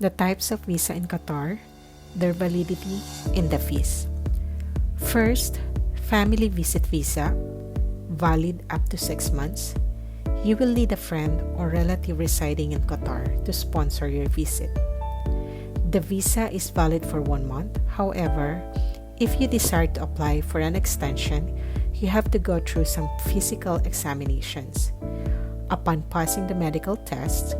The types of visa in Qatar, their validity, and the fees. First, family visit visa, valid up to 6 months. You will need a friend or relative residing in Qatar to sponsor your visit. The visa is valid for 1 month. However, if you desire to apply for an extension, you have to go through some physical examinations. Upon passing the medical test,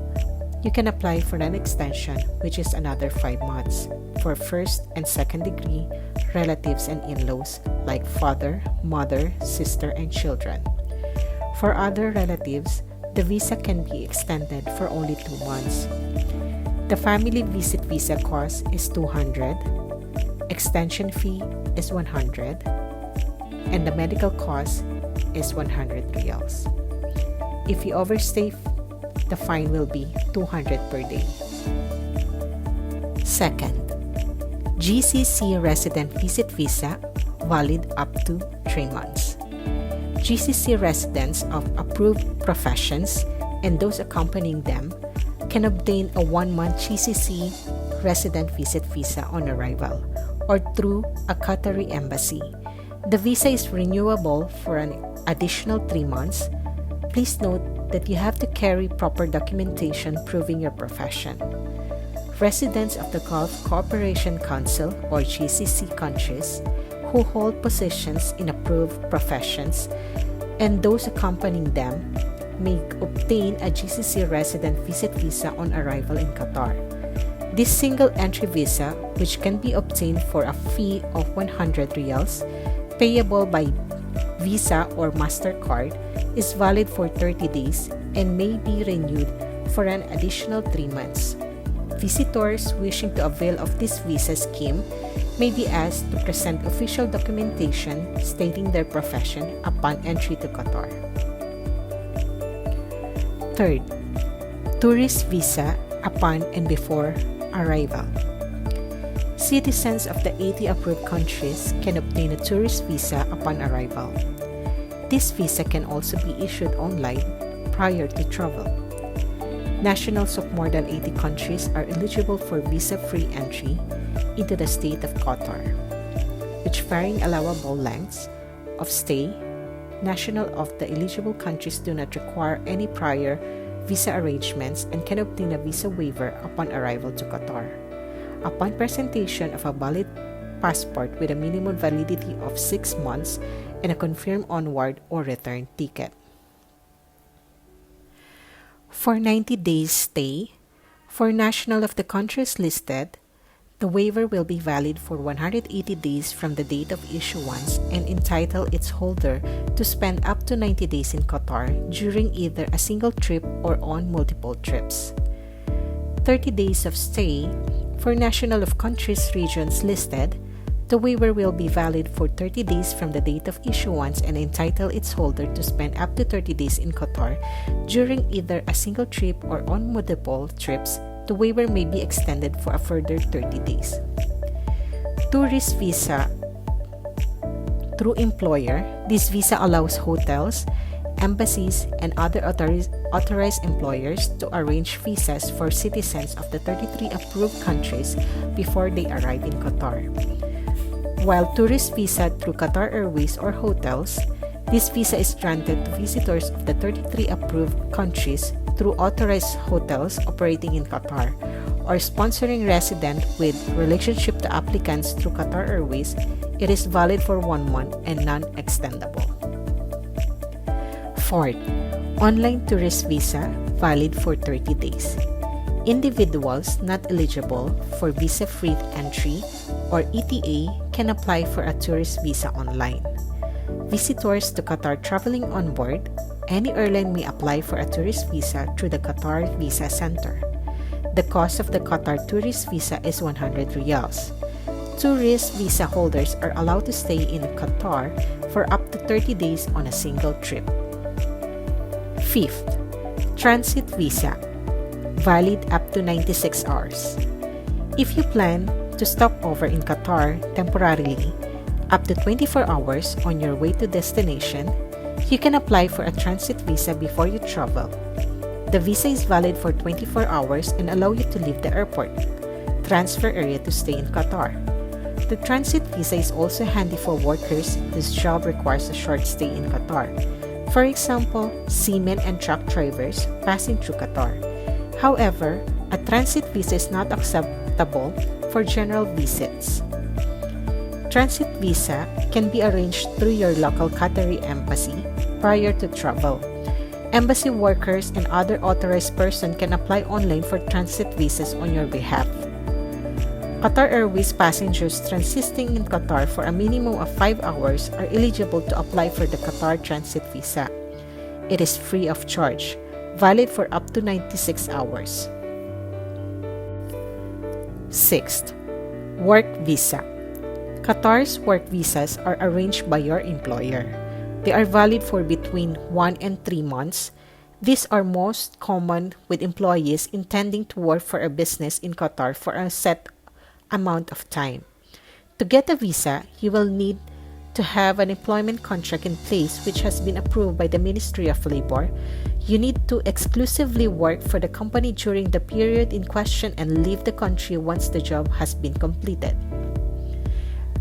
you can apply for an extension, which is another 5 months, for first and second degree relatives and in-laws like father, mother, sister, and children. For other relatives, the visa can be extended for only 2 months. The family visit visa cost is 200, extension fee is 100, and the medical cost is 100 riyals. If you overstay, the fine will be 200 per day. Second, GCC resident visit visa, valid up to 3 months. GCC residents of approved professions and those accompanying them can obtain a 1-month GCC resident visit visa on arrival or through a Qatari embassy. The visa is renewable for an additional 3 months. Please note that you have to carry proper documentation proving your profession. Residents of the Gulf Cooperation Council or GCC countries who hold positions in approved professions and those accompanying them may obtain a GCC resident visit visa on arrival in Qatar. This single entry visa, which can be obtained for a fee of 100 riyals, payable by Visa or MasterCard, is valid for 30 days and may be renewed for an additional 3 months. Visitors wishing to avail of this visa scheme may be asked to present official documentation stating their profession upon entry to Qatar. Third, tourist visa upon and before arrival. Citizens of the 80 approved countries can obtain a tourist visa upon arrival. This visa can also be issued online prior to travel. Nationals of more than 80 countries are eligible for visa-free entry into the state of Qatar, which varying allowable lengths of stay. Nationals of the eligible countries do not require any prior visa arrangements and can obtain a visa waiver upon arrival to Qatar. Upon presentation of a valid passport with a minimum validity of 6 months and a confirmed onward or return ticket. For 90 days stay, for national of the countries listed, the waiver will be valid for 180 days from the date of issuance and entitle its holder to spend up to 90 days in Qatar during either a single trip or on multiple trips. 30 days of stay, for national of countries regions listed, the waiver will be valid for 30 days from the date of issuance and entitle its holder to spend up to 30 days in Qatar during either a single trip or on multiple trips. The waiver may be extended for a further 30 days. Tourist visa through employer. This visa allows hotels, embassies, and other authorized employers to arrange visas for citizens of the 33 approved countries before they arrive in Qatar. While tourist visa through Qatar Airways or hotels, this visa is granted to visitors of the 33 approved countries through authorized hotels operating in Qatar or sponsoring resident with relationship to applicants through Qatar Airways. It is valid for 1 month and non-extendable. Fourth, online tourist visa, valid for 30 days. Individuals not eligible for visa-free entry or ETA can apply for a tourist visa online. Visitors to Qatar traveling on board, any airline may apply for a tourist visa through the Qatar Visa Center. The cost of the Qatar tourist visa is 100 riyals. Tourist visa holders are allowed to stay in Qatar for up to 30 days on a single trip. Fifth, transit visa, valid up to 96 hours. If you plan to stop over in Qatar temporarily, up to 24 hours on your way to destination, you can apply for a transit visa before you travel. The visa is valid for 24 hours and allow you to leave the airport, transfer area to stay in Qatar. The transit visa is also handy for workers whose job requires a short stay in Qatar. For example, seamen and truck drivers passing through Qatar. However, a transit visa is not acceptable for general visits. Transit visa can be arranged through your local Qatari embassy prior to travel. Embassy workers and other authorized persons can apply online for transit visas on your behalf. Qatar Airways passengers transiting in Qatar for a minimum of 5 hours are eligible to apply for the Qatar Transit Visa. It is free of charge, valid for up to 96 hours. Sixth, Work Visa. Qatar's work visas are arranged by your employer. They are valid for between 1 and 3 months. These are most common with employees intending to work for a business in Qatar for a set amount of time. To get a visa, you will need to have an employment contract in place which has been approved by the Ministry of Labor. You need to exclusively work for the company during the period in question and leave the country once the job has been completed.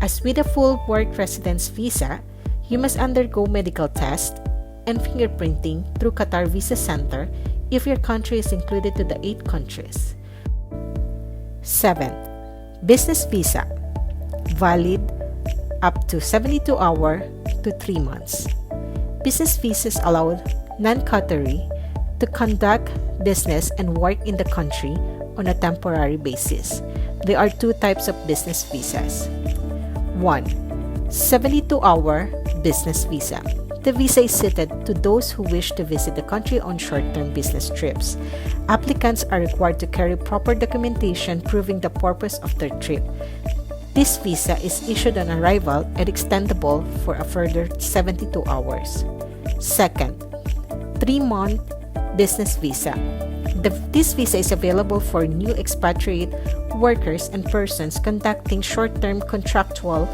As with a full work residence visa, you must undergo medical tests and fingerprinting through Qatar Visa Center if your country is included to the 8 countries. 7. Business visa, valid up to 72 hours to 3 months. Business visas allow non-Qatari to conduct business and work in the country on a temporary basis. There are 2 types of business visas. 1. 72-hour business visa. The visa is suited to those who wish to visit the country on short-term business trips. Applicants are required to carry proper documentation proving the purpose of their trip. This visa is issued on arrival and extendable for a further 72 hours. Second, 3-month business visa. This visa is available for new expatriate workers and persons conducting short-term contractual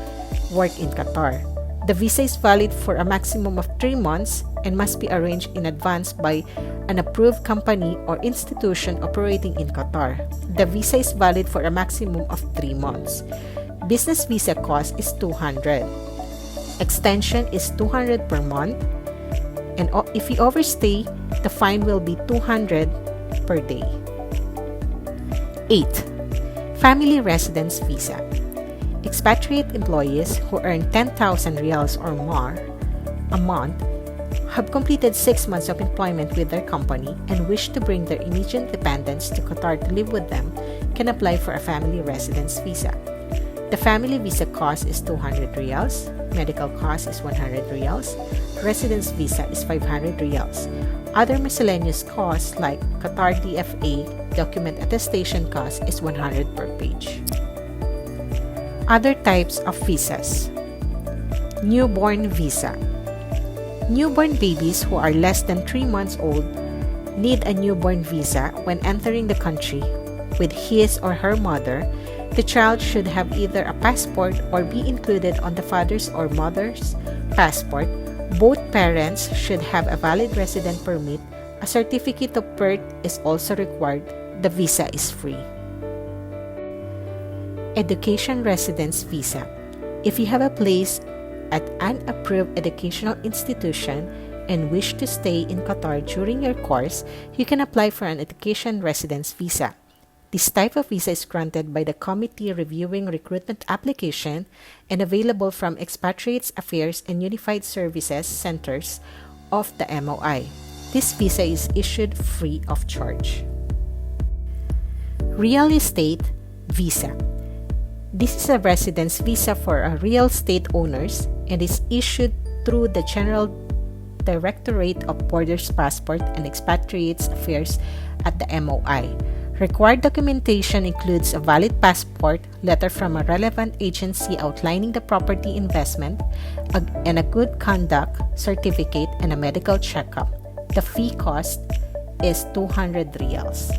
work in Qatar. The visa is valid for a maximum of 3 months and must be arranged in advance by an approved company or institution operating in Qatar. The visa is valid for a maximum of 3 months. Business visa cost is 200. Extension is 200 per month. And if you overstay, the fine will be 200 per day. 8. Family residence visa. Expatriate employees who earn 10,000 riyals or more a month, have completed 6 months of employment with their company and wish to bring their immediate dependents to Qatar to live with them can apply for a family residence visa. The family visa cost is 200 riyals, medical cost is 100 riyals, residence visa is 500 riyals. Other miscellaneous costs like Qatar DFA document attestation cost is 100 per page. Other types of visas. Newborn visa. Newborn babies who are less than 3 months old need a newborn visa when entering the country with his or her mother. The child should have either a passport or be included on the father's or mother's passport. Both parents should have a valid resident permit. A certificate of birth is also required. The visa is free. Education residence visa. If you have a place at an approved educational institution and wish to stay in Qatar during your course, you can apply for an education residence visa. This type of visa is granted by the committee reviewing recruitment application and available from Expatriates Affairs and Unified Services Centers of the MOI. This visa is issued free of charge. Real estate visa. This is a residence visa for real estate owners and is issued through the General Directorate of Borders, Passport and Expatriates Affairs at the MOI. Required documentation includes a valid passport, letter from a relevant agency outlining the property investment, and a good conduct certificate and a medical checkup. The fee cost is 200 riyals.